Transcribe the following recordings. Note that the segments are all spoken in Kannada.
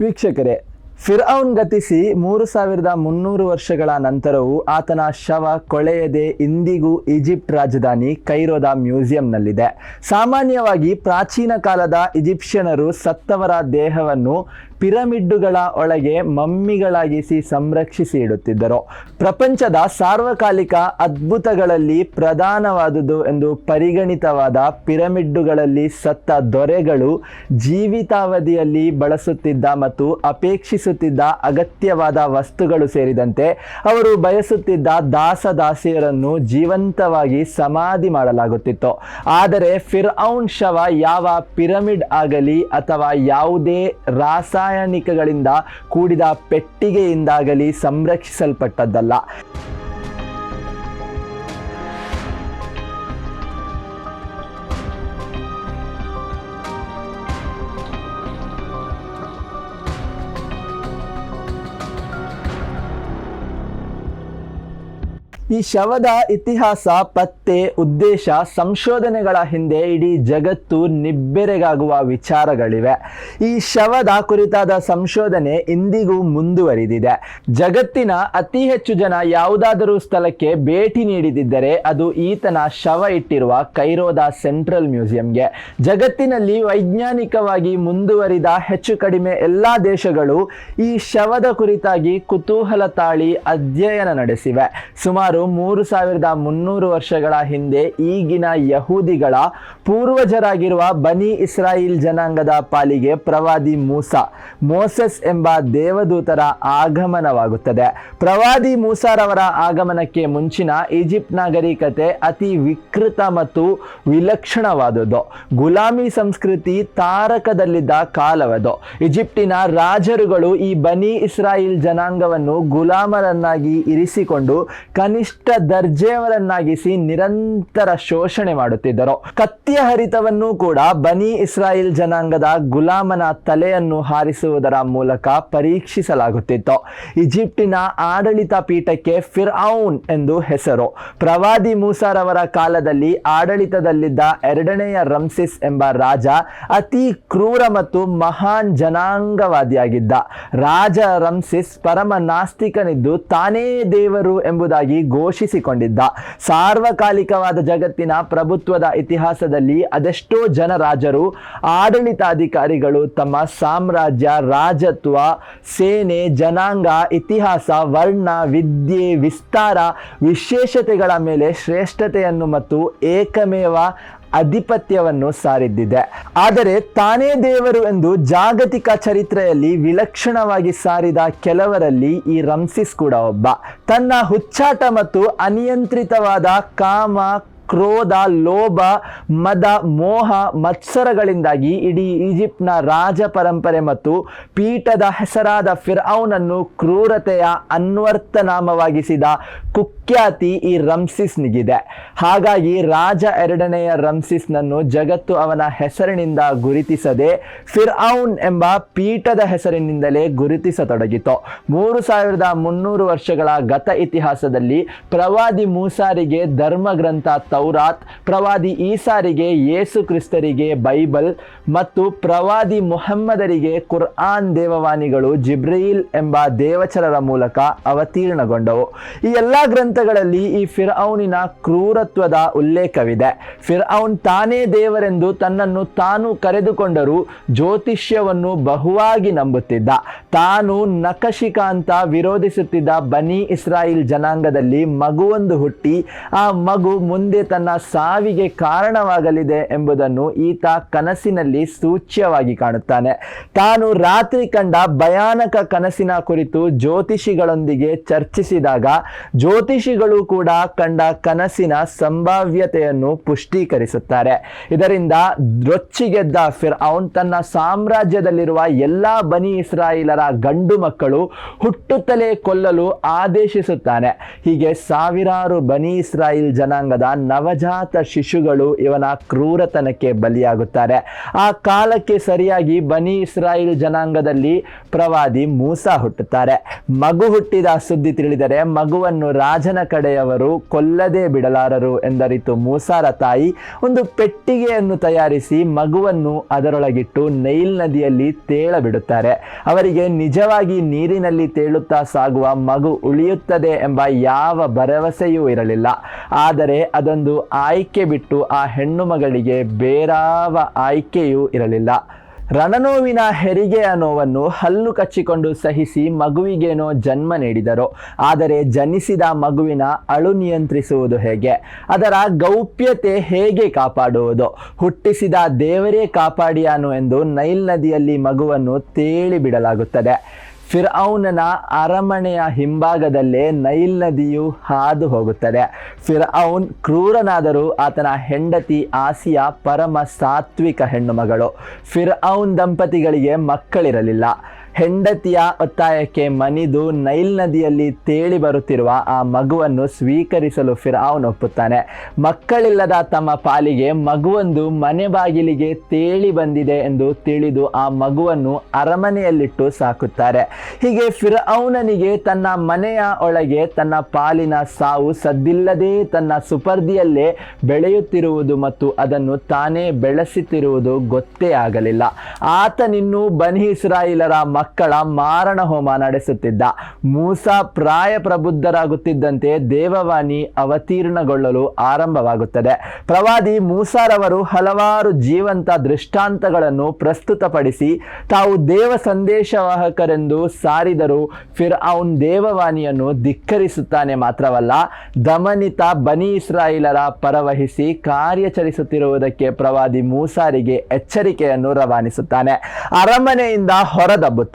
ವೀಕ್ಷಕರೇ, ಫಿರ್ಔನ್ ಗತಿಸಿ 3300 ವರ್ಷಗಳ ನಂತರವೂ ಆತನ ಶವ ಕೊಳೆಯದೆ ಇಂದಿಗೂ ಈಜಿಪ್ಟ್ ರಾಜಧಾನಿ ಕೈರೋದ ಮ್ಯೂಸಿಯಂನಲ್ಲಿದೆ. ಸಾಮಾನ್ಯವಾಗಿ ಪ್ರಾಚೀನ ಕಾಲದ ಈಜಿಪ್ಷಿಯನರು ಸತ್ತವರ ದೇಹವನ್ನು ಪಿರಮಿಡ್ಡುಗಳ ಒಳಗೆ ಮಮ್ಮಿಗಳಾಗಿಸಿ ಸಂರಕ್ಷಿಸಿ ಇಡುತ್ತಿದ್ದರು. ಪ್ರಪಂಚದ ಸಾರ್ವಕಾಲಿಕ ಅದ್ಭುತಗಳಲ್ಲಿ ಪ್ರಧಾನವಾದುದು ಎಂದು ಪರಿಗಣಿತವಾದ ಪಿರಮಿಡ್ಡುಗಳಲ್ಲಿ ಸತ್ತ ದೊರೆಗಳು ಜೀವಿತಾವಧಿಯಲ್ಲಿ ಬಳಸುತ್ತಿದ್ದ ಮತ್ತು ಅಪೇಕ್ಷಿಸುತ್ತಿದ್ದ ಅಗತ್ಯವಾದ ವಸ್ತುಗಳು ಸೇರಿದಂತೆ ಅವರು ಬಯಸುತ್ತಿದ್ದ ದಾಸದಾಸಿಯರನ್ನು ಜೀವಂತವಾಗಿ ಸಮಾಧಿ ಮಾಡಲಾಗುತ್ತಿತ್ತು. ಆದರೆ ಫಿರ್ಔನ್ ಶವ ಯಾವ ಪಿರಮಿಡ್ ಆಗಲಿ ಅಥವಾ ಯಾವುದೇ ರಾಸಾಯನಿಕಗಳಿಂದ ಕೂಡಿದ ಪೆಟ್ಟಿಗೆಯಿಂದಾಗಲಿ ಸಂರಕ್ಷಿಸಲ್ಪಟ್ಟದ್ದಲ್ಲ. ಈ ಶವದ ಇತಿಹಾಸ, ಪತ್ತೆ, ಉದ್ದೇಶ, ಸಂಶೋಧನೆಗಳ ಹಿಂದೆ ಇಡೀ ಜಗತ್ತು ನಿಬ್ಬೆರಗಾಗುವ ವಿಚಾರಗಳಿವೆ. ಈ ಶವದ ಕುರಿತಾದ ಸಂಶೋಧನೆ ಇಂದಿಗೂ ಮುಂದುವರಿದಿದೆ. ಜಗತ್ತಿನ ಅತಿ ಹೆಚ್ಚು ಜನ ಯಾವುದಾದರೂ ಸ್ಥಳಕ್ಕೆ ಭೇಟಿ ನೀಡಿದಿದ್ದರೆ ಅದು ಈತನ ಶವ ಇಟ್ಟಿರುವ ಕೈರೋದ ಸೆಂಟ್ರಲ್ ಮ್ಯೂಸಿಯಂಗೆ. ಜಗತ್ತಿನಲ್ಲಿ ವೈಜ್ಞಾನಿಕವಾಗಿ ಮುಂದುವರಿದ ಹೆಚ್ಚು ಕಡಿಮೆ ಎಲ್ಲ ದೇಶಗಳು ಈ ಶವದ ಕುರಿತಾಗಿ ಕುತೂಹಲ ತಾಳಿ ಅಧ್ಯಯನ ನಡೆಸಿವೆ. ಸುಮಾರು 3300 ವರ್ಷಗಳ ಹಿಂದೆ ಈಗಿನ ಯಹೂದಿಗಳ ಪೂರ್ವಜರಾಗಿರುವ ಬನಿ ಇಸ್ರಾಯಿಲ್ ಜನಾಂಗದ ಪಾಲಿಗೆ ಪ್ರವಾದಿ ಮೋಸೆಸ್ ಎಂಬ ದೇವದೂತರ ಆಗಮನವಾಗುತ್ತದೆ. ಪ್ರವಾದಿ ಮೂಸಾರವರ ಆಗಮನಕ್ಕೆ ಮುಂಚಿನ ಈಜಿಪ್ಟ್ ನಾಗರಿಕತೆ ಅತಿ ವಿಕೃತ ಮತ್ತು ವಿಲಕ್ಷಣವಾದುದು. ಗುಲಾಮಿ ಸಂಸ್ಕೃತಿ ತಾರಕದಲ್ಲಿದ್ದ ಕಾಲವದು. ಈಜಿಪ್ಟಿನ ರಾಜರುಗಳು ಈ ಬನಿ ಇಸ್ರಾಯಿಲ್ ಜನಾಂಗವನ್ನು ಗುಲಾಮರನ್ನಾಗಿ ಇರಿಸಿಕೊಂಡು ಕನಿಷ್ಠ ದರ್ಜೆಯವರನ್ನಾಗಿಸಿ ನಿರಂತರ ಶೋಷಣೆ ಮಾಡುತ್ತಿದ್ದರು. ಕತ್ತಿಯ ಹರಿತವನ್ನು ಕೂಡ ಬನಿ ಇಸ್ರಾಯಿಲ್ ಜನಾಂಗದ ಗುಲಾಮನ ತಲೆಯನ್ನು ಹಾರಿಸುವುದರ ಮೂಲಕ ಪರೀಕ್ಷಿಸಲಾಗುತ್ತಿತ್ತು. ಈಜಿಪ್ಟಿನ ಆಡಳಿತ ಪೀಠಕ್ಕೆ ಫಿರ್ಔನ್ ಎಂದು ಹೆಸರು. ಪ್ರವಾದಿ ಮೂಸಾರವರ ಕಾಲದಲ್ಲಿ ಆಡಳಿತದಲ್ಲಿದ್ದ 2ನೇ ರಮ್ಸಿಸ್ ಎಂಬ ರಾಜ ಅತಿ ಕ್ರೂರ ಮತ್ತು ಮಹಾನ್ ಜನಾಂಗವಾದಿಯಾಗಿದ್ದ. ರಾಜ ರಮ್ಸಿಸ್ ಪರಮ ನಾಸ್ತಿಕನಿದ್ದು ತಾನೇ ದೇವರು ಎಂಬುದಾಗಿ ಘೋಷಿಸಿಕೊಂಡಿದ್ದ. ಸಾರ್ವಕಾಲಿಕವಾದ ಜಗತ್ತಿನ ಪ್ರಭುತ್ವದ ಇತಿಹಾಸದಲ್ಲಿ ಅದೆಷ್ಟೋ ಜನ ರಾಜರು, ಆಡಳಿತಾಧಿಕಾರಿಗಳು ತಮ್ಮ ಸಾಮ್ರಾಜ್ಯ, ರಾಜತ್ವ, ಸೇನೆ, ಜನಾಂಗ, ಇತಿಹಾಸ, ವರ್ಣ, ವಿದ್ಯೆ, ವಿಸ್ತಾರ, ವಿಶೇಷತೆಗಳ ಮೇಲೆ ಶ್ರೇಷ್ಠತೆಯನ್ನು ಮತ್ತು ಏಕಮೇವ ಅಧಿಪತ್ಯವನ್ನು ಸಾರಿದ್ದಿದೆ. ಆದರೆ ತಾನೇ ದೇವರು ಎಂದು ಜಾಗತಿಕ ಚರಿತ್ರೆಯಲ್ಲಿ ವಿಲಕ್ಷಣವಾಗಿ ಸಾರಿದ ಕೆಲವರಲ್ಲಿ ಈ ರಮ್ಸಿಸ್ ಕೂಡ ಒಬ್ಬ. ತನ್ನ ಹುಚ್ಚಾಟ ಮತ್ತು ಅನಿಯಂತ್ರಿತವಾದ ಕಾಮ, ಕ್ರೋಧ, ಲೋಭ, ಮದ, ಮೋಹ, ಮತ್ಸರಗಳಿಂದಾಗಿ ಇಡೀ ಈಜಿಪ್ಟ್ನ ರಾಜ ಪರಂಪರೆ ಮತ್ತು ಪೀಠದ ಹೆಸರಾದ ಫಿರ್ಔನನ್ನು ಕ್ರೂರತೆಯ ಅನ್ವರ್ಥನಾಮವಾಗಿಸಿದ ಕುಖ್ಯಾತಿ ಈ ರಮ್ಸಿಸ್ನಿಗಿದೆ. ಹಾಗಾಗಿ ರಾಜ 2ನೇ ರಮ್ಸಿಸ್ನನ್ನು ಜಗತ್ತು ಅವನ ಹೆಸರಿನಿಂದ ಗುರುತಿಸದೆ ಫಿರ್ಔನ್ ಎಂಬ ಪೀಠದ ಹೆಸರಿನಿಂದಲೇ ಗುರುತಿಸತೊಡಗಿತು. 3300 ವರ್ಷಗಳ ಗತ ಇತಿಹಾಸದಲ್ಲಿ ಪ್ರವಾದಿ ಮೂಸಾರಿಗೆ ಧರ್ಮಗ್ರಂಥ ತೌರಾತ್, ಪ್ರವಾದಿ ಈಸಾರಿಗೆ ಯೇಸು ಕ್ರಿಸ್ತರಿಗೆ ಬೈಬಲ್ ಮತ್ತು ಪ್ರವಾದಿ ಮುಹಮ್ಮದರಿಗೆ ಕುರ್ಆನ್ ದೇವವಾಣಿಗಳು ಜಿಬ್ರೀಲ್ ಎಂಬ ದೇವಚರರ ಮೂಲಕ ಅವತೀರ್ಣಗೊಂಡವು. ಈ ಎಲ್ಲ ಗ್ರಂಥಗಳಲ್ಲಿ ಈ ಫಿರ್ಔನಿನ ಕ್ರೂರತ್ವದ ಉಲ್ಲೇಖವಿದೆ. ಫಿರ್ಔನ್ ತಾನೇ ದೇವರೆಂದು ತನ್ನನ್ನು ತಾನು ಕರೆದುಕೊಂಡರೂ ಜ್ಯೋತಿಷ್ಯವನ್ನು ಬಹುವಾಗಿ ನಂಬುತ್ತಿದ್ದ. ತಾನು ನಖಶಿಖಾಂತ ವಿರೋಧಿಸುತ್ತಿದ್ದ ಬನಿ ಇಸ್ರಾಯಿಲ್ ಜನಾಂಗದಲ್ಲಿ ಮಗುವೊಂದು ಹುಟ್ಟಿ ಆ ಮಗು ಮುಂದೆ ತನ್ನ ಸಾವಿಗೆ ಕಾರಣವಾಗಲಿದೆ ಎಂಬುದನ್ನು ಈತ ಕನಸಿನಲ್ಲಿ ಸೂಚ್ಯವಾಗಿ ಕಾಣುತ್ತಾನೆ. ತಾನು ರಾತ್ರಿ ಕಂಡ ಭಯಾನಕ ಕನಸಿನ ಕುರಿತು ಜ್ಯೋತಿಷಿಗಳೊಂದಿಗೆ ಚರ್ಚಿಸಿದಾಗ ಜ್ಯೋತಿಷಿಗಳು ಕೂಡ ಕಂಡ ಕನಸಿನ ಸಂಭಾವ್ಯತೆಯನ್ನು ಪುಷ್ಟೀಕರಿಸುತ್ತಾರೆ. ಇದರಿಂದ ರೊಚ್ಚಿಗೆದ್ದ ಫಿರ್ಔನ್ ತನ್ನ ಸಾಮ್ರಾಜ್ಯದಲ್ಲಿರುವ ಎಲ್ಲಾ ಬನಿ ಇಸ್ರಾಯಿಲರ ಗಂಡು ಮಕ್ಕಳು ಹುಟ್ಟುತ್ತಲೇ ಕೊಲ್ಲಲು ಆದೇಶಿಸುತ್ತಾನೆ. ಹೀಗೆ ಸಾವಿರಾರು ಬನಿ ಇಸ್ರಾಯಿಲ್ ಜನಾಂಗದ ನವಜಾತ ಶಿಶುಗಳು ಇವನ ಕ್ರೂರತನಕ್ಕೆ ಬಲಿಯಾಗುತ್ತಾರೆ. ಆ ಕಾಲಕ್ಕೆ ಸರಿಯಾಗಿ ಬನಿ ಇಸ್ರಾಯಿಲ್ ಜನಾಂಗದಲ್ಲಿ ಪ್ರವಾದಿ ಮೂಸಾ ಹುಟ್ಟುತ್ತಾರೆ. ಮಗು ಹುಟ್ಟಿದ ಸುದ್ದಿ ತಿಳಿದರೆ ಮಗುವನ್ನು ರಾಜನ ಕಡೆಯವರು ಕೊಲ್ಲದೆ ಬಿಡಲಾರರು ಎಂದರಿತು ಮೂಸಾರ ತಾಯಿ ಒಂದು ಪೆಟ್ಟಿಗೆಯನ್ನು ತಯಾರಿಸಿ ಮಗುವನ್ನು ಅದರೊಳಗಿಟ್ಟು ನೈಲ್ ನದಿಯಲ್ಲಿ ತೇಲಬಿಡುತ್ತಾರೆ. ಅವರಿಗೆ ನಿಜವಾಗಿ ನೀರಿನಲ್ಲಿ ತೇಲುತ್ತಾ ಸಾಗುವ ಮಗು ಉಳಿಯುತ್ತದೆ ಎಂಬ ಯಾವ ಭರವಸೆಯೂ ಇರಲಿಲ್ಲ. ಆದರೆ ಅದೊಂದು ಆಯ್ಕೆ ಬಿಟ್ಟು ಆ ಹೆಣ್ಣು ಮಗಳಿಗೆ ಬೇರಾವ ಆಯ್ಕೆಯೂ ಇರಲಿಲ್ಲ. ರಣನೋವಿನ ಹೆರಿಗೆಯ ನೋವನ್ನು ಹಲ್ಲು ಕಚ್ಚಿಕೊಂಡು ಸಹಿಸಿ ಮಗುವಿಗೇನೋ ಜನ್ಮ ನೀಡಿದರು. ಆದರೆ ಜನಿಸಿದ ಮಗುವಿನ ಅಳು ನಿಯಂತ್ರಿಸುವುದು ಹೇಗೆ? ಅದರ ಗೌಪ್ಯತೆ ಹೇಗೆ ಕಾಪಾಡುವುದು? ಹುಟ್ಟಿಸಿದ ದೇವರೇ ಕಾಪಾಡಿಯಾನು ಎಂದು ನೈಲ್ ನದಿಯಲ್ಲಿ ಮಗುವನ್ನು ತೇಲಿ ಬಿಡಲಾಗುತ್ತದೆ. ಫಿರ್ಔನನ ಅರಮನೆಯ ಹಿಂಭಾಗದಲ್ಲೇ ನೈಲ್ ನದಿಯು ಹಾದು ಹೋಗುತ್ತದೆ. ಫಿರ್ಔನ್ ಕ್ರೂರನಾದರೂ ಆತನ ಹೆಂಡತಿ ಆಸಿಯಾ ಪರಮ ಸಾತ್ವಿಕ ಹೆಣ್ಣು ಮಗಳು. ಫಿರ್ಔನ್ ದಂಪತಿಗಳಿಗೆ ಮಕ್ಕಳಿರಲಿಲ್ಲ. ಹೆಂಡತಿಯ ಒತ್ತಾಯಕ್ಕೆ ಮನಿದು ನೈಲ್ ನದಿಯಲ್ಲಿ ತೇಲಿ ಬರುತ್ತಿರುವ ಆ ಮಗುವನ್ನು ಸ್ವೀಕರಿಸಲು ಫಿರ್ಔನ್ ಒಪ್ಪುತ್ತಾನೆ. ಮಕ್ಕಳಿಲ್ಲದ ತಮ್ಮ ಪಾಲಿಗೆ ಮಗುವೊಂದು ಮನೆ ಬಾಗಿಲಿಗೆ ತೇಲಿ ಬಂದಿದೆ ಎಂದು ತಿಳಿದು ಆ ಮಗುವನ್ನು ಅರಮನೆಯಲ್ಲಿಟ್ಟು ಸಾಕುತ್ತಾರೆ. ಹೀಗೆ ಫಿರ್ಔನನಿಗೆ ತನ್ನ ಮನೆಯ ಒಳಗೆ ತನ್ನ ಪಾಲಿನ ಸಾವು ಸದ್ದಿಲ್ಲದೆ ತನ್ನ ಸುಪರ್ದಿಯಲ್ಲೇ ಬೆಳೆಯುತ್ತಿರುವುದು ಮತ್ತು ಅದನ್ನು ತಾನೇ ಬೆಳೆಸುತ್ತಿರುವುದು ಗೊತ್ತೇ ಆಗಲಿಲ್ಲ. ಆತನಿನ್ನೂ ಬನಿ ಇಸ್ರಾಯೇಲರ ಮಕ್ಕಳ ಮಾರಣ ಹೋಮ ನಡೆಸುತ್ತಿದ್ದ. ಮೂಸಾ ಪ್ರಾಯ ಪ್ರಬುದ್ಧರಾಗುತ್ತಿದ್ದಂತೆ ದೇವವಾಣಿ ಅವತೀರ್ಣಗೊಳ್ಳಲು ಆರಂಭವಾಗುತ್ತದೆ. ಪ್ರವಾದಿ ಮೂಸಾರವರು ಹಲವಾರು ಜೀವಂತ ದೃಷ್ಟಾಂತಗಳನ್ನು ಪ್ರಸ್ತುತಪಡಿಸಿ ತಾವು ದೇವ ಸಂದೇಶವಾಹಕರೆಂದು ಸಾರಿದರೂ ಫಿರ್ಔನ್ ದೇವವಾಣಿಯನ್ನು ಧಿಕ್ಕರಿಸುತ್ತಾನೆ. ಮಾತ್ರವಲ್ಲ, ದಮನಿತ ಬನಿ ಇಸ್ರಾಯೇಲರ ಪರವಹಿಸಿ ಕಾರ್ಯಾಚರಿಸುತ್ತಿರುವುದಕ್ಕೆ ಪ್ರವಾದಿ ಮೂಸಾರಿಗೆ ಎಚ್ಚರಿಕೆಯನ್ನು ರವಾನಿಸುತ್ತಾನೆ. ಅರಮನೆಯಿಂದ ಹೊರದಬ್ಬುತ್ತಾನೆ.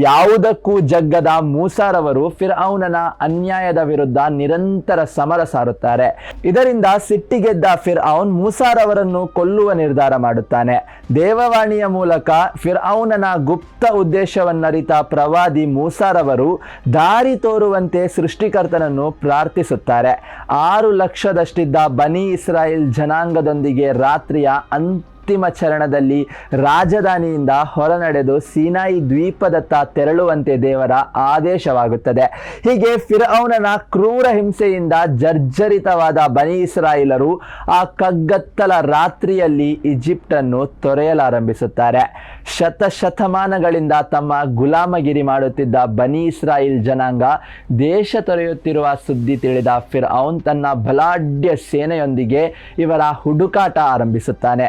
ಯಾವುದಕ್ಕೂ ಜಗ್ಗದ ಮೂಸಾರವರು ಫಿರ್ಔನನ ಅನ್ಯಾಯದ ವಿರುದ್ಧ ನಿರಂತರ ಸಮರ ಸಾರುತ್ತಾರೆ. ಇದರಿಂದ ಸಿಟ್ಟಿಗೆದ್ದ ಫಿರ್ಔನ್ ಮೂಸಾರವರನ್ನು ಕೊಲ್ಲುವ ನಿರ್ಧಾರ ಮಾಡುತ್ತಾನೆ. ದೇವವಾಣಿಯ ಮೂಲಕ ಫಿರ್ಔನನ ಗುಪ್ತ ಉದ್ದೇಶವನ್ನರಿತ ಪ್ರವಾದಿ ಮೂಸಾರವರು ದಾರಿ ತೋರುವಂತೆ ಸೃಷ್ಟಿಕರ್ತನನ್ನು ಪ್ರಾರ್ಥಿಸುತ್ತಾರೆ. 6 ಲಕ್ಷದಷ್ಟಿದ್ದ ಬನಿ ಇಸ್ರಾಯೇಲ್ ಜನಾಂಗದೊಂದಿಗೆ ರಾತ್ರಿಯ ಅಂತಿಮ ಚರಣದಲ್ಲಿ ರಾಜಧಾನಿಯಿಂದ ಹೊರನಡೆದು ಸೀನಾಯಿ ದ್ವೀಪದತ್ತ ತೆರಳುವಂತೆ ದೇವರ ಆದೇಶವಾಗುತ್ತದೆ. ಹೀಗೆ ಫಿರ್ಔನನ ಕ್ರೂರ ಹಿಂಸೆಯಿಂದ ಜರ್ಜರಿತವಾದ ಬನಿ ಇಸ್ರಾಯೇಲರು ಆ ಕಗ್ಗತ್ತಲ ರಾತ್ರಿಯಲ್ಲಿ ಈಜಿಪ್ಟನ್ನು ತೊರೆಯಲಾರಂಭಿಸುತ್ತಾರೆ. ಶತಮಾನಗಳಿಂದ ತಮ್ಮ ಗುಲಾಮಗಿರಿ ಮಾಡುತ್ತಿದ್ದ ಬನಿ ಇಸ್ರಾಯೇಲ್ ಜನಾಂಗ ದೇಶ ತೊರೆಯುತ್ತಿರುವ ಸುದ್ದಿ ತಿಳಿದ ಫಿರ್ಔನ್ ತನ್ನ ಬಲಾಢ್ಯ ಸೇನೆಯೊಂದಿಗೆ ಇವರ ಹುಡುಕಾಟ ಆರಂಭಿಸುತ್ತಾನೆ.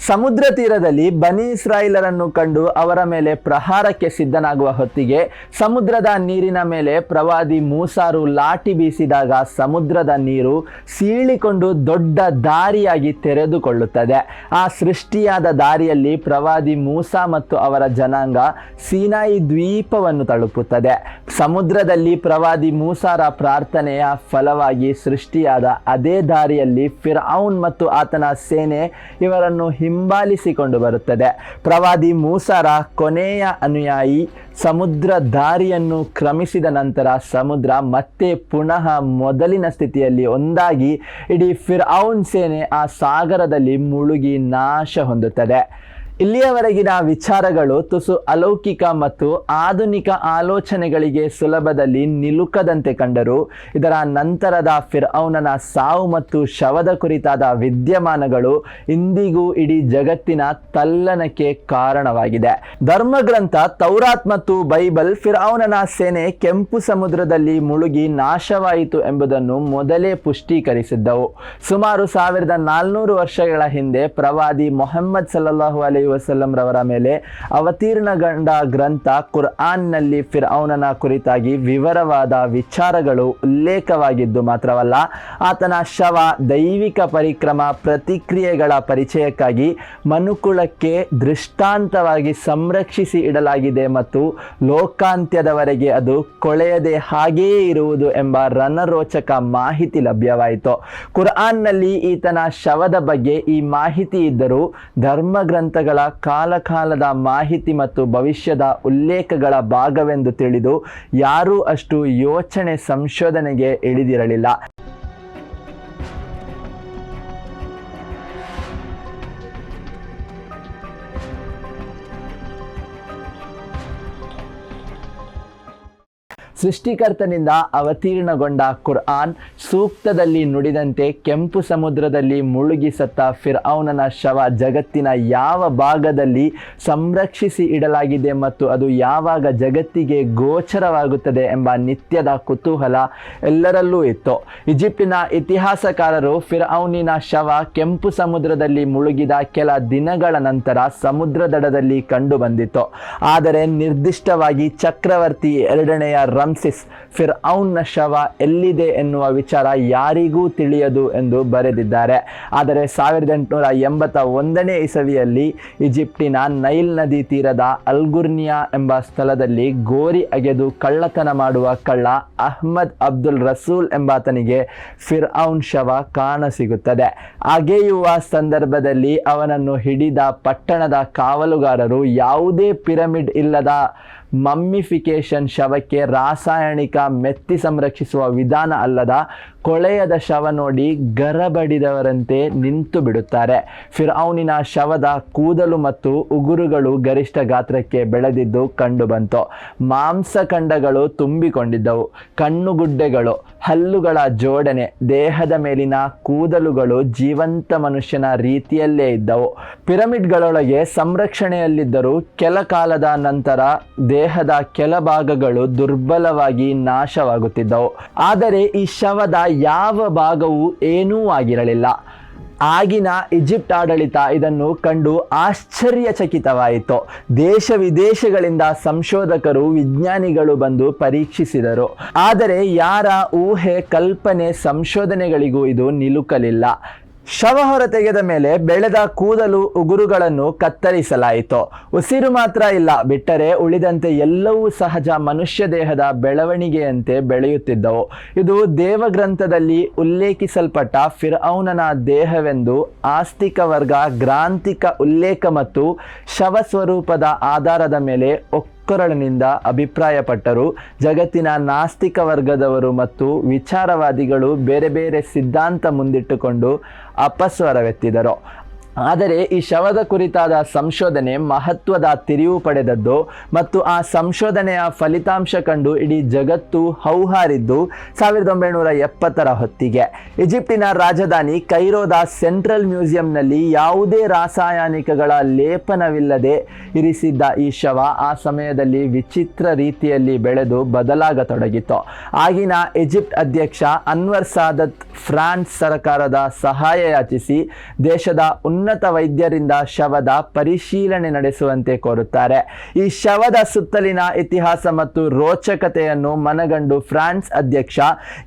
ಸಮುದ್ರ ತೀರದಲ್ಲಿ ಬನಿ ಇಸ್ರಾಯೇಲರನ್ನು ಕಂಡು ಅವರ ಮೇಲೆ ಪ್ರಹಾರಕ್ಕೆ ಸಿದ್ಧನಾಗುವ ಹೊತ್ತಿಗೆ ಸಮುದ್ರದ ನೀರಿನ ಮೇಲೆ ಪ್ರವಾದಿ ಮೂಸಾರು ಲಾಠಿ ಬೀಸಿದಾಗ ಸಮುದ್ರದ ನೀರು ಸೀಳಿಕೊಂಡು ದೊಡ್ಡ ದಾರಿಯಾಗಿ ತೆರೆದುಕೊಳ್ಳುತ್ತದೆ. ಆ ಸೃಷ್ಟಿಯಾದ ದಾರಿಯಲ್ಲಿ ಪ್ರವಾದಿ ಮೂಸಾ ಮತ್ತು ಅವರ ಜನಾಂಗ ಸೀನಾಯಿ ದ್ವೀಪವನ್ನು ತಲುಪುತ್ತದೆ. ಸಮುದ್ರದಲ್ಲಿ ಪ್ರವಾದಿ ಮೂಸಾರ ಪ್ರಾರ್ಥನೆಯ ಫಲವಾಗಿ ಸೃಷ್ಟಿಯಾದ ಅದೇ ದಾರಿಯಲ್ಲಿ ಫಿರ್ಔನ್ ಮತ್ತು ಆತನ ಸೇನೆ ಇವರನ್ನು ಹಿಂಬಾಲಿಸಿಕೊಂಡು ಬರುತ್ತದೆ. ಪ್ರವಾದಿ ಮೂಸಾರ ಕೊನೆಯ ಅನುಯಾಯಿ ಸಮುದ್ರ ದಾರಿಯನ್ನು ಕ್ರಮಿಸಿದ ನಂತರ ಸಮುದ್ರ ಮತ್ತೆ ಪುನಃ ಮೊದಲಿನ ಸ್ಥಿತಿಯಲ್ಲಿ ಒಂದಾಗಿ ಇಡೀ ಫಿರ್ಔನ್ ಸೇನೆ ಆ ಸಾಗರದಲ್ಲಿ ಮುಳುಗಿ ನಾಶ ಹೊಂದುತ್ತದೆ. ಇಲ್ಲಿಯವರೆಗಿನ ವಿಚಾರಗಳು ತುಸು ಅಲೌಕಿಕ ಮತ್ತು ಆಧುನಿಕ ಆಲೋಚನೆಗಳಿಗೆ ಸುಲಭದಲ್ಲಿ ನಿಲುಕದಂತೆ ಕಂಡರೂ ಇದರ ನಂತರದ ಫಿರ್ಔನನ ಸಾವು ಮತ್ತು ಶವದ ಕುರಿತಾದ ವಿದ್ಯಮಾನಗಳು ಇಂದಿಗೂ ಇಡೀ ಜಗತ್ತಿನ ತಲ್ಲಣಕ್ಕೆ ಕಾರಣವಾಗಿದೆ. ಧರ್ಮಗ್ರಂಥ ತೌರಾತ್ ಮತ್ತು ಬೈಬಲ್ ಫಿರ್ಔನನ ಸೇನೆ ಕೆಂಪು ಸಮುದ್ರದಲ್ಲಿ ಮುಳುಗಿ ನಾಶವಾಯಿತು ಎಂಬುದನ್ನು ಮೊದಲೇ ಪುಷ್ಟೀಕರಿಸಿದ್ದವು. ಸುಮಾರು 1400 ವರ್ಷಗಳ ಹಿಂದೆ ಪ್ರವಾದಿ ಮೊಹಮ್ಮದ್ ಸಲ್ಲಲ್ಲಾಹು ಅಲೈಹಿ ವಸಲ್ಲಂ ರವರ ಮೇಲೆ ಅವತೀರ್ಣಗೊಂಡ ಗ್ರಂಥ ಕುರ್ಆನ್ನಲ್ಲಿ ಫಿರ್ಔನನ ಕುರಿತಾಗಿ ವಿವರವಾದ ವಿಚಾರಗಳು ಉಲ್ಲೇಖವಾಗಿದ್ದು ಮಾತ್ರವಲ್ಲ, ಆತನ ಶವ, ದೈವಿಕ ಪರಿಕ್ರಮ, ಪ್ರತಿಕ್ರಿಯೆಗಳ ಪರಿಚಯಕ್ಕಾಗಿ ಮನುಕುಲಕ್ಕೆ ದೃಷ್ಟಾಂತವಾಗಿ ಸಂರಕ್ಷಿಸಿ ಇಡಲಾಗಿದೆ ಮತ್ತು ಲೋಕಾಂತ್ಯದವರೆಗೆ ಅದು ಕೊಳೆಯದೆ ಹಾಗೆಯೇ ಇರುವುದು ಎಂಬ ರಣರೋಚಕ ಮಾಹಿತಿ ಲಭ್ಯವಾಯಿತು. ಕುರ್ಆನ್ನಲ್ಲಿ ಈತನ ಶವದ ಬಗ್ಗೆ ಈ ಮಾಹಿತಿ ಇದ್ದರೂ ಧರ್ಮಗ್ರಂಥಗಳ ಕಾಲಕಾಲದ ಮಾಹಿತಿ ಮತ್ತು ಭವಿಷ್ಯದ ಉಲ್ಲೇಖಗಳ ಭಾಗವೆಂದು ತಿಳಿದು ಯಾರೂ ಅಷ್ಟು ಸಂಶೋಧನೆಗೆ ಇಳಿದಿರಲಿಲ್ಲ. ಸೃಷ್ಟಿಕರ್ತನಿಂದ ಅವತೀರ್ಣಗೊಂಡ ಕುರ್ಆನ್ ಸೂಕ್ತದಲ್ಲಿ ನುಡಿದಂತೆ ಕೆಂಪು ಸಮುದ್ರದಲ್ಲಿ ಮುಳುಗಿ ಸತ್ತ ಫಿರ್ಔನನ ಶವ ಜಗತ್ತಿನ ಯಾವ ಭಾಗದಲ್ಲಿ ಸಂರಕ್ಷಿಸಿ ಇಡಲಾಗಿದೆ ಮತ್ತು ಅದು ಯಾವಾಗ ಜಗತ್ತಿಗೆ ಗೋಚರವಾಗುತ್ತದೆ ಎಂಬ ನಿತ್ಯದ ಕುತೂಹಲ ಎಲ್ಲರಲ್ಲೂ ಇತ್ತು. ಈಜಿಪ್ಟಿನ ಇತಿಹಾಸಕಾರರು ಫಿರ್ಔನಿನ ಶವ ಕೆಂಪು ಸಮುದ್ರದಲ್ಲಿ ಮುಳುಗಿದ ಕೆಲ ದಿನಗಳ ನಂತರ ಸಮುದ್ರ ದಡದಲ್ಲಿ ಕಂಡು ಬಂದಿತ್ತು. ಆದರೆ ನಿರ್ದಿಷ್ಟವಾಗಿ ಚಕ್ರವರ್ತಿ ಎರಡನೆಯ ರಮ್ಸಿಸ್ ಫಿರ್ಔನ್ನ ಶವ ಎಲ್ಲಿದೆ ಎನ್ನುವ ವಿಚಾರ ಯಾರಿಗೂ ತಿಳಿಯದು ಎಂದು ಬರೆದಿದ್ದಾರೆ. ಆದರೆ 1881ನೇ ಇಸವಿಯಲ್ಲಿ ಈಜಿಪ್ಟಿನ ನೈಲ್ ನದಿ ತೀರದ ಅಲ್ಗುರ್ನಿಯಾ ಎಂಬ ಸ್ಥಳದಲ್ಲಿ ಗೋರಿ ಅಗೆದು ಕಳ್ಳತನ ಮಾಡುವ ಕಳ್ಳ ಅಹ್ಮದ್ ಅಬ್ದುಲ್ ರಸೂಲ್ ಎಂಬಾತನಿಗೆ ಫಿರ್ಔನ್ ಶವ ಕಾಣಸಿಗುತ್ತದೆ. ಅಗೆಯುವ ಸಂದರ್ಭದಲ್ಲಿ ಅವನನ್ನು ಹಿಡಿದ ಪಟ್ಟಣದ ಕಾವಲುಗಾರರು ಯಾವುದೇ ಪಿರಮಿಡ್ ಇಲ್ಲದ ಮಮ್ಮಿಫಿಕೇಶನ್ ಶವಕ್ಕೆ ರಾಸಾಯನಿಕ ಮೆತ್ತಿ ಸಂರಕ್ಷಿಸುವ ವಿಧಾನ ಅಲ್ಲದ ಕೊಳೆಯದ ಶವ ನೋಡಿ ಗರಬಡಿದವರಂತೆ ನಿಂತು ಬಿಡುತ್ತಾರೆ. ಫಿರ್ಔನಿನ ಶವದ ಕೂದಲು ಮತ್ತು ಉಗುರುಗಳು ಗರಿಷ್ಠ ಗಾತ್ರಕ್ಕೆ ಬೆಳೆದಿದ್ದು ಕಂಡುಬಂತು. ಮಾಂಸಖಂಡಗಳು ತುಂಬಿಕೊಂಡಿದ್ದವು. ಕಣ್ಣುಗುಡ್ಡೆಗಳು, ಹಲ್ಲುಗಳ ಜೋಡಣೆ, ದೇಹದ ಮೇಲಿನ ಕೂದಲುಗಳು ಜೀವಂತ ಮನುಷ್ಯನ ರೀತಿಯಲ್ಲೇ ಇದ್ದವು. ಪಿರಮಿಡ್ಗಳೊಳಗೆ ಸಂರಕ್ಷಣೆಯಲ್ಲಿದ್ದರೂ ಕೆಲ ಕಾಲದ ನಂತರ ದೇಹದ ಕೆಲ ಭಾಗಗಳು ದುರ್ಬಲವಾಗಿ ನಾಶವಾಗುತ್ತಿದ್ದವು. ಆದರೆ ಈ ಶವದ ಯಾವ ಭಾಗವೂ ಏನೂ ಆಗಿರಲಿಲ್ಲ. ಆಗಿನ ಈಜಿಪ್ಟ್ ಆಡಳಿತ ಇದನ್ನು ಕಂಡು ಆಶ್ಚರ್ಯಚಕಿತವಾಯಿತು. ದೇಶ ವಿದೇಶಗಳಿಂದ ಸಂಶೋಧಕರು, ವಿಜ್ಞಾನಿಗಳು ಬಂದು ಪರೀಕ್ಷಿಸಿದರು. ಆದರೆ ಯಾರ ಊಹೆ, ಕಲ್ಪನೆ, ಸಂಶೋಧನೆಗಳಿಗೂ ಇದು ನಿಲುಕಲಿಲ್ಲ. ಶವ ಹೊರ ತೆಗೆದ ಮೇಲೆ ಬೆಳೆದ ಕೂದಲು, ಉಗುರುಗಳನ್ನು ಕತ್ತರಿಸಲಾಯಿತು. ಉಸಿರು ಮಾತ್ರ ಇಲ್ಲ, ಬಿಟ್ಟರೆ ಉಳಿದಂತೆ ಎಲ್ಲವೂ ಸಹಜ ಮನುಷ್ಯ ದೇಹದ ಬೆಳವಣಿಗೆಯಂತೆ ಬೆಳೆಯುತ್ತಿದ್ದವು. ಇದು ದೇವಗ್ರಂಥದಲ್ಲಿ ಉಲ್ಲೇಖಿಸಲ್ಪಟ್ಟ ಫಿರ್ಔನನ ದೇಹವೆಂದು ಆಸ್ತಿಕ ವರ್ಗ ಗ್ರಾಂಥಿಕ ಉಲ್ಲೇಖ ಮತ್ತು ಶವ ಸ್ವರೂಪದ ಆಧಾರದ ಮೇಲೆ ಕೊರಳಿನಿಂದ ಅಭಿಪ್ರಾಯಪಟ್ಟರು. ಜಗತ್ತಿನ ನಾಸ್ತಿಕ ವರ್ಗದವರು ಮತ್ತು ವಿಚಾರವಾದಿಗಳು ಬೇರೆ ಬೇರೆ ಸಿದ್ಧಾಂತ ಮುಂದಿಟ್ಟುಕೊಂಡು ಅಪಸ್ವರವೆತ್ತಿದರು. ಆದರೆ ಈ ಶವದ ಕುರಿತಾದ ಸಂಶೋಧನೆ ಮಹತ್ವದ ತಿರುವು ಪಡೆದದ್ದು ಮತ್ತು ಆ ಸಂಶೋಧನೆಯ ಫಲಿತಾಂಶ ಕಂಡು ಇಡೀ ಜಗತ್ತು ಹೌಹಾರಿದ್ದು 1970ರ ಹೊತ್ತಿಗೆ. ಈಜಿಪ್ಟಿನ ರಾಜಧಾನಿ ಕೈರೋದ ಸೆಂಟ್ರಲ್ ಮ್ಯೂಸಿಯಂನಲ್ಲಿ ಯಾವುದೇ ರಾಸಾಯನಿಕಗಳ ಲೇಪನವಿಲ್ಲದೆ ಇರಿಸಿದ್ದ ಈ ಶವ ಆ ಸಮಯದಲ್ಲಿ ವಿಚಿತ್ರ ರೀತಿಯಲ್ಲಿ ಬೆಳೆದು ಬದಲಾಗತೊಡಗಿತ್ತು. ಆಗಿನ ಈಜಿಪ್ಟ್ ಅಧ್ಯಕ್ಷ ಅನ್ವರ್ ಸಾದತ್ ಫ್ರಾನ್ಸ್ ಸರ್ಕಾರದ ಸಹಾಯ ಯಾಚಿಸಿ ದೇಶದ ಉನ್ನತ ವೈದ್ಯರಿಂದ ಶವದ ಪರಿಶೀಲನೆ ನಡೆಸುವಂತೆ ಕೋರುತ್ತಾರೆ. ಈ ಶವದ ಸುತ್ತಲಿನ ಇತಿಹಾಸ ಮತ್ತು ರೋಚಕತೆಯನ್ನು ಮನಗಂಡು ಫ್ರಾನ್ಸ್ ಅಧ್ಯಕ್ಷ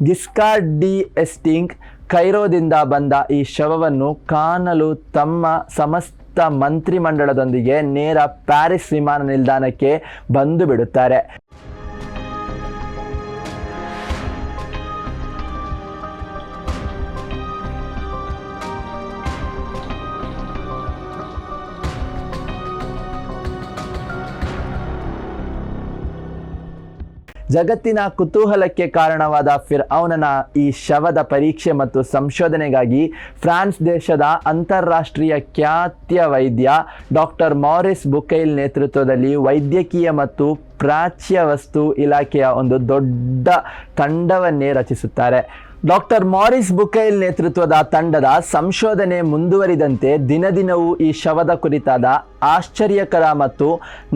ಗಿಸ್ಕಾರ್ಡ್ ಡಿ ಎಸ್ಟಿಂಗ್ ಕೈರೋದಿಂದ ಬಂದ ಈ ಶವವನ್ನು ಕಾಣಲು ತಮ್ಮ ಸಮಸ್ತ ಮಂತ್ರಿಮಂಡಲದೊಂದಿಗೆ ನೇರ ಪ್ಯಾರಿಸ್ ವಿಮಾನ ನಿಲ್ದಾಣಕ್ಕೆ ಬಂದು ಬಿಡುತ್ತಾರೆ. ಜಗತ್ತಿನ ಕುತೂಹಲಕ್ಕೆ ಕಾರಣವಾದ ಫಿರ್ಔನನ ಈ ಶವದ ಪರೀಕ್ಷೆ ಮತ್ತು ಸಂಶೋಧನೆಗಾಗಿ ಫ್ರಾನ್ಸ್ ದೇಶದ ಅಂತಾರಾಷ್ಟ್ರೀಯ ಖ್ಯಾತಿಯ ವೈದ್ಯ ಡಾಕ್ಟರ್ ಮಾರಿಸ್ ಬುಕೈಲ್ ನೇತೃತ್ವದಲ್ಲಿ ವೈದ್ಯಕೀಯ ಮತ್ತು ಪ್ರಾಚ್ಯ ವಸ್ತು ಇಲಾಖೆಯ ಒಂದು ದೊಡ್ಡ ತಂಡವನ್ನೇ ರಚಿಸುತ್ತಾರೆ. ಡಾಕ್ಟರ್ ಮಾರಿಸ್ ಬುಕೈಲ್ ನೇತೃತ್ವದ ತಂಡದ ಸಂಶೋಧನೆ ಮುಂದುವರಿದಂತೆ ದಿನದಿನವೂ ಈ ಶವದ ಕುರಿತಾದ ಆಶ್ಚರ್ಯಕರ ಮತ್ತು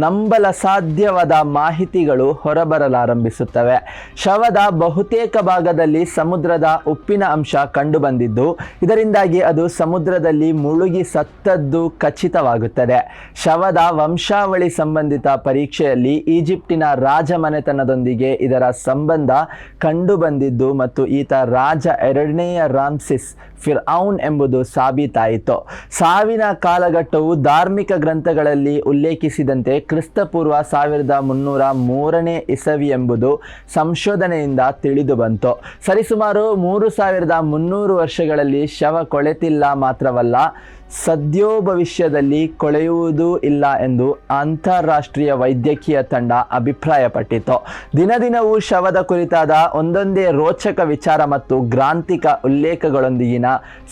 ನಂಬಲಸಾಧ್ಯವಾದ ಮಾಹಿತಿಗಳು ಹೊರಬರಲಾರಂಭಿಸುತ್ತವೆ. ಶವದ ಬಹುತೇಕ ಭಾಗದಲ್ಲಿ ಸಮುದ್ರದ ಉಪ್ಪಿನ ಅಂಶ ಕಂಡುಬಂದಿದ್ದು ಇದರಿಂದಾಗಿ ಅದು ಸಮುದ್ರದಲ್ಲಿ ಮುಳುಗಿ ಸತ್ತದ್ದು ಖಚಿತವಾಗುತ್ತದೆ. ಶವದ ವಂಶಾವಳಿ ಸಂಬಂಧಿತ ಪರೀಕ್ಷೆಯಲ್ಲಿ ಈಜಿಪ್ಟಿನ ರಾಜಮನೆತನದೊಂದಿಗೆ ಇದರ ಸಂಬಂಧ ಕಂಡುಬಂದಿದ್ದು ಮತ್ತು ಈತ ರಾಜ ಎರಡನೆಯ ರಾಮ್ಸಿಸ್ ಫಿರ್ಔನ್ ಎಂಬುದು ಸಾಬೀತಾಯಿತು. ಸಾವಿನ ಕಾಲಘಟ್ಟವು ಧಾರ್ಮಿಕ ಗ್ರಂಥಗಳಲ್ಲಿ ಉಲ್ಲೇಖಿಸಿದಂತೆ ಕ್ರಿಸ್ತಪೂರ್ವ 1303ನೇ ಇಸವಿ ಎಂಬುದು ಸಂಶೋಧನೆಯಿಂದ ತಿಳಿದು ಬಂತು. ಸರಿಸುಮಾರು 3300 ವರ್ಷಗಳಲ್ಲಿ ಶವ ಕೊಳೆತಿಲ್ಲ ಮಾತ್ರವಲ್ಲ, ಸದ್ಯೋ ಭವಿಷ್ಯದಲ್ಲಿ ಕೊಳೆಯುವುದೂ ಇಲ್ಲ ಎಂದು ಅಂತಾರಾಷ್ಟ್ರೀಯ ವೈದ್ಯಕೀಯ ತಂಡ ಅಭಿಪ್ರಾಯಪಟ್ಟಿತು. ದಿನದಿನವೂ ಶವದ ಕುರಿತಾದ ಒಂದೊಂದೇ ರೋಚಕ ವಿಚಾರ ಮತ್ತು ಗ್ರಾಂಥಿಕ ಉಲ್ಲೇಖಗಳೊಂದಿಗಿನ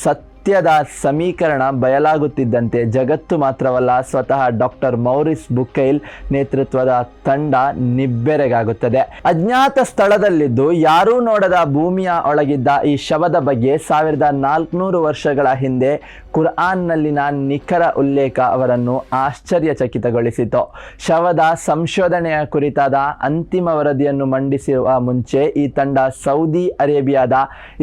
ಸತ್ಯ ಸತ್ಯದ ಸಮೀಕರಣ ಬಯಲಾಗುತ್ತಿದ್ದಂತೆ ಜಗತ್ತು ಮಾತ್ರವಲ್ಲ, ಸ್ವತಃ ಡಾಕ್ಟರ್ ಮೌರಿಸ್ ಬುಕೈಲ್ ನೇತೃತ್ವದ ತಂಡ ನಿಬ್ಬೆರಗಾಗುತ್ತದೆ. ಅಜ್ಞಾತ ಸ್ಥಳದಲ್ಲಿದ್ದು ಯಾರೂ ನೋಡದ ಭೂಮಿಯ ಒಳಗಿದ್ದ ಈ ಶವದ ಬಗ್ಗೆ 1400 ವರ್ಷಗಳ ಹಿಂದೆ ಕುರ್ಆನ್ನಲ್ಲಿನ ನಿಖರ ಉಲ್ಲೇಖ ಅವರನ್ನು ಆಶ್ಚರ್ಯಚಕಿತಗೊಳಿಸಿತು. ಶವದ ಸಂಶೋಧನೆಯ ಕುರಿತಾದ ಅಂತಿಮ ವರದಿಯನ್ನು ಮಂಡಿಸುವ ಮುಂಚೆ ಈ ತಂಡ ಸೌದಿ ಅರೇಬಿಯಾದ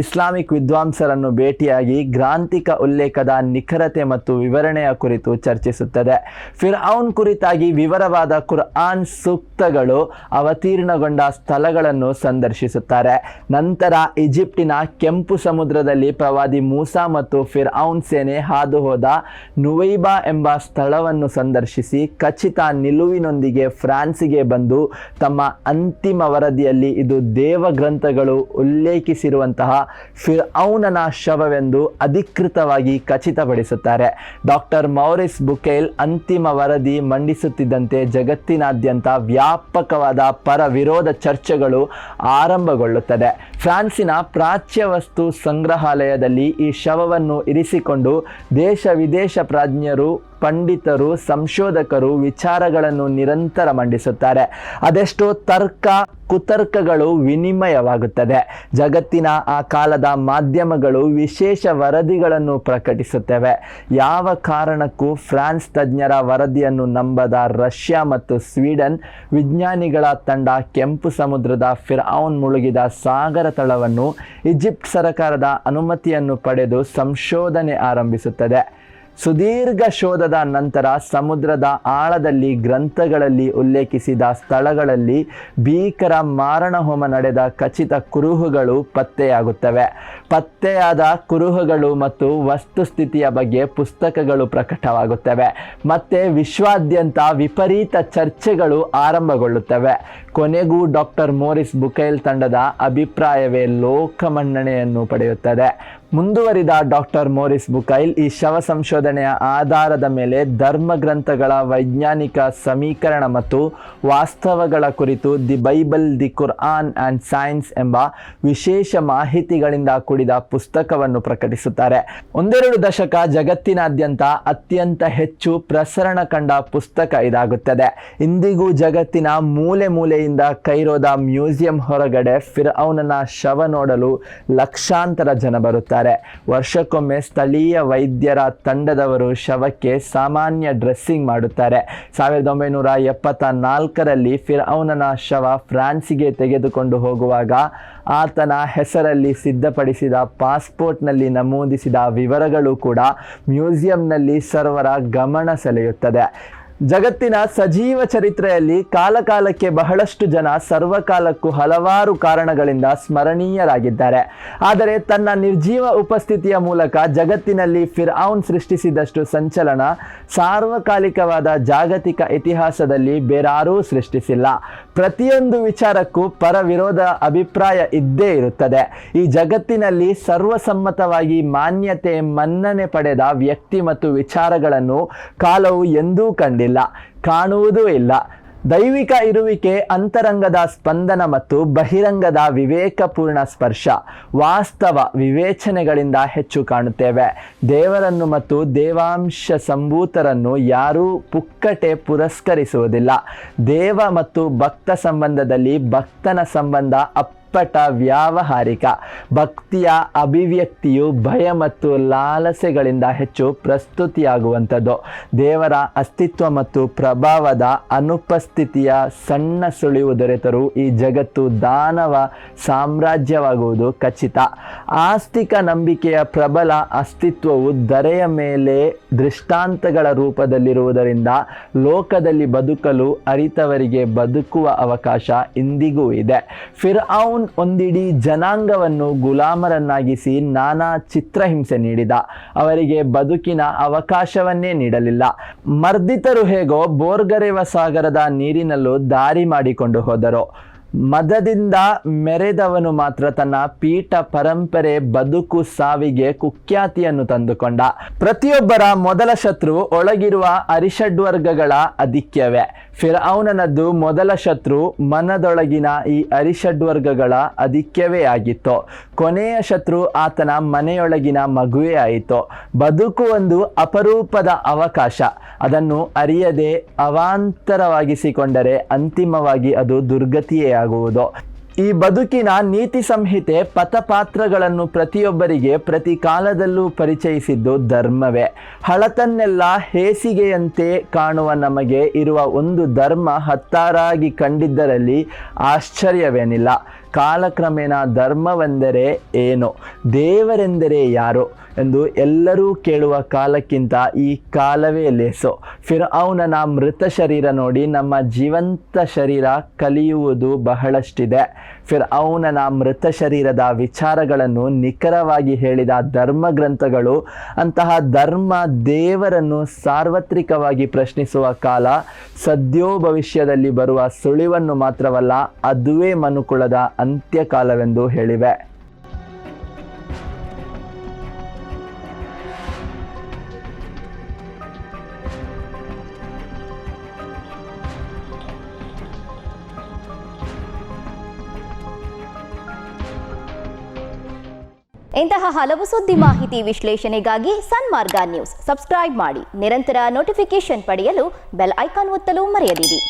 ಇಸ್ಲಾಮಿಕ್ ವಿದ್ವಾಂಸರನ್ನು ಭೇಟಿಯಾಗಿ ಗ್ರಾಂಥಿಕ ಉಲ್ಲೇಖದ ನಿಖರತೆ ಮತ್ತು ವಿವರಣೆಯ ಕುರಿತು ಚರ್ಚಿಸುತ್ತದೆ. ಫಿರ್ಔನ್ ಕುರಿತಾಗಿ ವಿವರವಾದ ಕುರ್ಆನ್ ಸೂಕ್ತಗಳು ಅವತೀರ್ಣಗೊಂಡ ಸ್ಥಳಗಳನ್ನು ಸಂದರ್ಶಿಸುತ್ತಾರೆ. ನಂತರ ಈಜಿಪ್ಟಿನ ಕೆಂಪು ಸಮುದ್ರದಲ್ಲಿ ಪ್ರವಾದಿ ಮೂಸಾ ಮತ್ತು ಫಿರ್ಔನ್ ಸೇನೆ ಹಾದು ಹೋದ ನುವೈಬಾ ಎಂಬ ಸ್ಥಳವನ್ನು ಸಂದರ್ಶಿಸಿ ಖಚಿತ ನಿಲುವಿನೊಂದಿಗೆ ಫ್ರಾನ್ಸಿಗೆ ಬಂದು ತಮ್ಮ ಅಂತಿಮ ವರದಿಯಲ್ಲಿ ಇದು ದೇವಗ್ರಂಥಗಳು ಉಲ್ಲೇಖಿಸಿರುವಂತಹ ಫಿರ್ಔನನ ಶವವೆಂದು ಅಧಿಕೃತವಾಗಿ ಖಚಿತಪಡಿಸುತ್ತಾರೆ. ಡಾಕ್ಟರ್ ಮೌರಿಸ್ ಬುಕೈಲ್ ಅಂತಿಮ ವರದಿ ಮಂಡಿಸುತ್ತಿದ್ದಂತೆ ಜಗತ್ತಿನಾದ್ಯಂತ ವ್ಯಾಪಕವಾದ ಪರ ವಿರೋಧ ಚರ್ಚೆಗಳು ಆರಂಭಗೊಳ್ಳುತ್ತದೆ. ಫ್ರಾನ್ಸಿನ ಪ್ರಾಚ್ಯ ವಸ್ತು ಸಂಗ್ರಹಾಲಯದಲ್ಲಿ ಈ ಶವವನ್ನು ಇರಿಸಿಕೊಂಡು ದೇಶ ವಿದೇಶ ಪ್ರಾಜ್ಞರು, ಪಂಡಿತರು, ಸಂಶೋಧಕರು ವಿಚಾರಗಳನ್ನು ನಿರಂತರ ಮಂಡಿಸುತ್ತಾರೆ. ಅದೆಷ್ಟೋ ತರ್ಕ ಕುತರ್ಕಗಳು ವಿನಿಮಯವಾಗುತ್ತದೆ. ಜಗತ್ತಿನ ಆ ಕಾಲದ ಮಾಧ್ಯಮಗಳು ವಿಶೇಷ ವರದಿಗಳನ್ನು ಪ್ರಕಟಿಸುತ್ತವೆ. ಯಾವ ಕಾರಣಕ್ಕೂ ಫ್ರಾನ್ಸ್ ತಜ್ಞರ ವರದಿಯನ್ನು ನಂಬದ ರಷ್ಯಾ ಮತ್ತು ಸ್ವೀಡನ್ ವಿಜ್ಞಾನಿಗಳ ತಂಡ ಕೆಂಪು ಸಮುದ್ರದ ಫಿರ್ಔನ್ ಮುಳುಗಿದ ಸಾಗರ ತಳವನ್ನು ಈಜಿಪ್ಟ್ ಸರ್ಕಾರದ ಅನುಮತಿಯನ್ನು ಪಡೆದು ಸಂಶೋಧನೆ ಆರಂಭಿಸುತ್ತದೆ. ಸುದೀರ್ಘ ಶೋಧದ ನಂತರ ಸಮುದ್ರದ ಆಳದಲ್ಲಿ ಗ್ರಂಥಗಳಲ್ಲಿ ಉಲ್ಲೇಖಿಸಿದ ಸ್ಥಳಗಳಲ್ಲಿ ಭೀಕರ ಮಾರಣಹೋಮ ನಡೆದ ಖಚಿತ ಕುರುಹುಗಳು ಪತ್ತೆಯಾಗುತ್ತವೆ. ಪತ್ತೆಯಾದ ಕುರುಹುಗಳು ಮತ್ತು ವಸ್ತುಸ್ಥಿತಿಯ ಬಗ್ಗೆ ಪುಸ್ತಕಗಳು ಪ್ರಕಟವಾಗುತ್ತವೆ. ಮತ್ತೆ ವಿಶ್ವಾದ್ಯಂತ ವಿಪರೀತ ಚರ್ಚೆಗಳು ಆರಂಭಗೊಳ್ಳುತ್ತವೆ. ಕೊನೆಗೂ ಡಾಕ್ಟರ್ ಮೌರಿಸ್ ಬುಕೈಲ್ ತಂಡದ ಅಭಿಪ್ರಾಯವೇ ಲೋಕಮನ್ನಣೆಯನ್ನು ಪಡೆಯುತ್ತದೆ. ಮುಂದುವರಿದ ಡಾಕ್ಟರ್ ಮೌರಿಸ್ ಬುಕೈಲ್ ಈ ಶವ ಸಂಶೋಧನೆಯ ಆಧಾರದ ಮೇಲೆ ಧರ್ಮಗ್ರಂಥಗಳ ವೈಜ್ಞಾನಿಕ ಸಮೀಕರಣ ಮತ್ತು ವಾಸ್ತವಗಳ ಕುರಿತು the Bible, the Quran and science ಎಂಬ ವಿಶೇಷ ಮಾಹಿತಿಗಳಿಂದ ಕೂಡಿದ ಪುಸ್ತಕವನ್ನು ಪ್ರಕಟಿಸುತ್ತಾರೆ. 1-2 ದಶಕ ಜಗತ್ತಿನಾದ್ಯಂತ ಅತ್ಯಂತ ಹೆಚ್ಚು ಪ್ರಸರಣ ಕಂಡ ಪುಸ್ತಕ ಇದಾಗುತ್ತದೆ. ಇಂದಿಗೂ ಜಗತ್ತಿನ ಮೂಲೆ ಮೂಲೆಯಿಂದ ಕೈರೋದ ಮ್ಯೂಸಿಯಂ ಹೊರಗಡೆ ಫಿರ್ಔನನ ಶವ ನೋಡಲು ಲಕ್ಷಾಂತರ ಜನ ಬರುತ್ತಾರೆ. ವರ್ಷಕ್ಕೊಮ್ಮೆ ಸ್ಥಳೀಯ ವೈದ್ಯರ ತಂಡದವರು ಶವಕ್ಕೆ ಸಾಮಾನ್ಯ ಡ್ರೆಸ್ಸಿಂಗ್ ಮಾಡುತ್ತಾರೆ. 1974ರಲ್ಲಿ ಫಿರ್ಔನನ ಶವ ಫ್ರಾನ್ಸಿಗೆ ತೆಗೆದುಕೊಂಡು ಹೋಗುವಾಗ ಆತನ ಹೆಸರಲ್ಲಿ ಸಿದ್ಧಪಡಿಸಿದ ಪಾಸ್ಪೋರ್ಟ್ನಲ್ಲಿ ನಮೂದಿಸಿದ ವಿವರಗಳು ಕೂಡ ಮ್ಯೂಸಿಯಂನಲ್ಲಿ ಸರ್ವರ ಗಮನ ಸೆಳೆಯುತ್ತದೆ. ಜಗತ್ತಿನ ಸಜೀವ ಚರಿತ್ರೆಯಲ್ಲಿ ಕಾಲಕಾಲಕ್ಕೆ ಬಹಳಷ್ಟು ಜನ ಸರ್ವಕಾಲಕ್ಕೂ ಹಲವಾರು ಕಾರಣಗಳಿಂದ ಸ್ಮರಣೀಯರಾಗಿದ್ದಾರೆ. ಆದರೆ ತನ್ನ ನಿರ್ಜೀವ ಉಪಸ್ಥಿತಿಯ ಮೂಲಕ ಜಗತ್ತಿನಲ್ಲಿ ಫಿರ್ಔನ್ ಸೃಷ್ಟಿಸಿದಷ್ಟು ಸಂಚಲನ ಸಾರ್ವಕಾಲಿಕವಾದ ಜಾಗತಿಕ ಇತಿಹಾಸದಲ್ಲಿ ಬೇರಾರೂ ಸೃಷ್ಟಿಸಿಲ್ಲ. ಪ್ರತಿಯೊಂದು ವಿಚಾರಕ್ಕೂ ಪರ ವಿರೋಧ ಅಭಿಪ್ರಾಯ ಇದ್ದೇ ಇರುತ್ತದೆ. ಈ ಜಗತ್ತಿನಲ್ಲಿ ಸರ್ವಸಮ್ಮತವಾಗಿ ಮಾನ್ಯತೆ ಮನ್ನಣೆ ಪಡೆದ ವ್ಯಕ್ತಿ ಮತ್ತು ವಿಚಾರಗಳನ್ನು ಕಾಲವು ಎಂದೂ ಕಂಡಿಲ್ಲ, ಕಾಣುವುದೂ ಇಲ್ಲ. ದೈವಿಕ ಇರುವಿಕೆ, ಅಂತರಂಗದ ಸ್ಪಂದನ ಮತ್ತು ಬಹಿರಂಗದ ವಿವೇಕಪೂರ್ಣ ಸ್ಪರ್ಶ, ವಾಸ್ತವ ವಿವೇಚನೆಗಳಿಂದ ಹೆಚ್ಚು ಕಾಣುತ್ತೇವೆ. ದೇವರನ್ನು ಮತ್ತು ದೇವಾಂಶ ಸಂಭೂತರನ್ನು ಯಾರೂ ಪುಕ್ಕಟೆ ಪುರಸ್ಕರಿಸುವುದಿಲ್ಲ. ದೇವ ಮತ್ತು ಭಕ್ತ ಸಂಬಂಧದಲ್ಲಿ ಭಕ್ತನ ಸಂಬಂಧ ಅಪ್ಪಟ ವ್ಯಾವಹಾರಿಕ. ಭಕ್ತಿಯ ಅಭಿವ್ಯಕ್ತಿಯು ಭಯ ಮತ್ತು ಲಾಲಸೆಗಳಿಂದ ಹೆಚ್ಚು ಪ್ರಸ್ತುತಿಯಾಗುವಂಥದ್ದು. ದೇವರ ಅಸ್ತಿತ್ವ ಮತ್ತು ಪ್ರಭಾವದ ಅನುಪಸ್ಥಿತಿಯ ಸಣ್ಣ ಸುಳಿವು ದೊರೆತರೂ ಈ ಜಗತ್ತು ದಾನವ ಸಾಮ್ರಾಜ್ಯವಾಗುವುದು ಖಚಿತ. ಆಸ್ತಿಕ ನಂಬಿಕೆಯ ಪ್ರಬಲ ಅಸ್ತಿತ್ವವು ಧರೆಯ ಮೇಲೆ ದೃಷ್ಟಾಂತಗಳ ರೂಪದಲ್ಲಿರುವುದರಿಂದ ಲೋಕದಲ್ಲಿ ಬದುಕಲು ಅರಿತವರಿಗೆ ಬದುಕುವ ಅವಕಾಶ ಇಂದಿಗೂ ಇದೆ. ಫಿರ್ಔನ್ ಒಂದಿಡೀ ಜನಾಂಗವನ್ನು ಗುಲಾಮರನ್ನಾಗಿಸಿ ನಾನಾ ಚಿತ್ರಹಿಂಸೆ ನೀಡಿದ. ಅವರಿಗೆ ಬದುಕಿನ ಅವಕಾಶವನ್ನೇ ನೀಡಲಿಲ್ಲ. ಮರ್ದಿತರು ಹೇಗೋ ಬೋರ್ಗರೆವ ಸಾಗರದ ನೀರಿನಲ್ಲೂ ದಾರಿ ಮಾಡಿಕೊಂಡು ಹೋದರು. ಮದದಿಂದ ಮೆರೆದವನು ಮಾತ್ರ ತನ್ನ ಪೀಠ ಪರಂಪರೆ ಬದುಕು ಸಾವಿಗೆ ಕುಖ್ಯಾತಿಯನ್ನು ತಂದುಕೊಂಡ. ಪ್ರತಿಯೊಬ್ಬರ ಮೊದಲ ಶತ್ರು ಒಳಗಿರುವ ಅರಿಷಡ್ವರ್ಗಗಳ ಅಧಿಕ್ಯವೇ. ಫಿರ್ಔನನದ್ದು ಮೊದಲ ಶತ್ರು ಮನದೊಳಗಿನ ಈ ಅರಿಷಡ್ವರ್ಗಗಳ ಅಧಿಕ್ಯವೇ ಆಗಿತ್ತು. ಕೊನೆಯ ಶತ್ರು ಆತನ ಮನೆಯೊಳಗಿನ ಮಗುವೇ ಆಯಿತು. ಬದುಕು ಒಂದು ಅಪರೂಪದ ಅವಕಾಶ. ಅದನ್ನು ಅರಿಯದೆ ಅವಾಂತರವಾಗಿಸಿಕೊಂಡರೆ ಅಂತಿಮವಾಗಿ ಅದು ದುರ್ಗತಿಯೇ ಆಗುವುದು. ಈ ಬದುಕಿನ ನೀತಿ ಸಂಹಿತೆ ಪಥಪಾತ್ರಗಳನ್ನು ಪ್ರತಿಯೊಬ್ಬರಿಗೆ ಪ್ರತಿ ಕಾಲದಲ್ಲೂ ಪರಿಚಯಿಸಿದ್ದು ಧರ್ಮವೇ. ಹಳತನ್ನೆಲ್ಲ ಹೇಸಿಗೆಯಂತೆ ಕಾಣುವ ನಮಗೆ ಇರುವ ಒಂದು ಧರ್ಮ ಹತ್ತಾರಾಗಿ ಕಂಡಿದ್ದರಲ್ಲಿ ಆಶ್ಚರ್ಯವೇನಿಲ್ಲ. ಕಾಲಕ್ರಮೇಣ ಧರ್ಮವೆಂದರೆ ಏನು, ದೇವರೆಂದರೆ ಯಾರು ಎಂದು ಎಲ್ಲರೂ ಕೇಳುವ ಕಾಲಕ್ಕಿಂತ ಈ ಕಾಲವೇ ಲೇಸು. ಫಿರ್ಔನನ ಮೃತ ಶರೀರ ನೋಡಿ ನಮ್ಮ ಜೀವಂತ ಶರೀರ ಕಲಿಯುವುದು ಬಹಳಷ್ಟಿದೆ. ಫಿರ್ಔನನ ಮೃತ ಶರೀರದ ವಿಚಾರಗಳನ್ನು ನಿಖರವಾಗಿ ಹೇಳಿದ ಧರ್ಮ ಗ್ರಂಥಗಳು ಅಂತಹ ಧರ್ಮ ದೇವರನ್ನು ಸಾರ್ವತ್ರಿಕವಾಗಿ ಪ್ರಶ್ನಿಸುವ ಕಾಲ ಸದ್ಯೋ ಭವಿಷ್ಯದಲ್ಲಿ ಬರುವ ಸುಳಿವನ್ನು ಮಾತ್ರವಲ್ಲ, ಅದುವೇ ಮನುಕುಲದ ಅಂತ್ಯಕಾಲವೆಂದು ಹೇಳಿವೆ. ಇಂತಹ ಹಲವು ಸುದ್ದಿ ಮಾಹಿತಿ ವಿಶ್ಲೇಷಣೆಗಾಗಿ ಸನ್ಮಾರ್ಗ ನ್ಯೂಸ್ ಸಬ್ಸ್ಕ್ರೈಬ್ ಮಾಡಿ. ನಿರಂತರ ನೋಟಿಫಿಕೇಶನ್ ಪಡೆಯಲು ಬೆಲ್ ಐಕಾನ್ ಒತ್ತಲು ಮರೆಯದಿರಿ.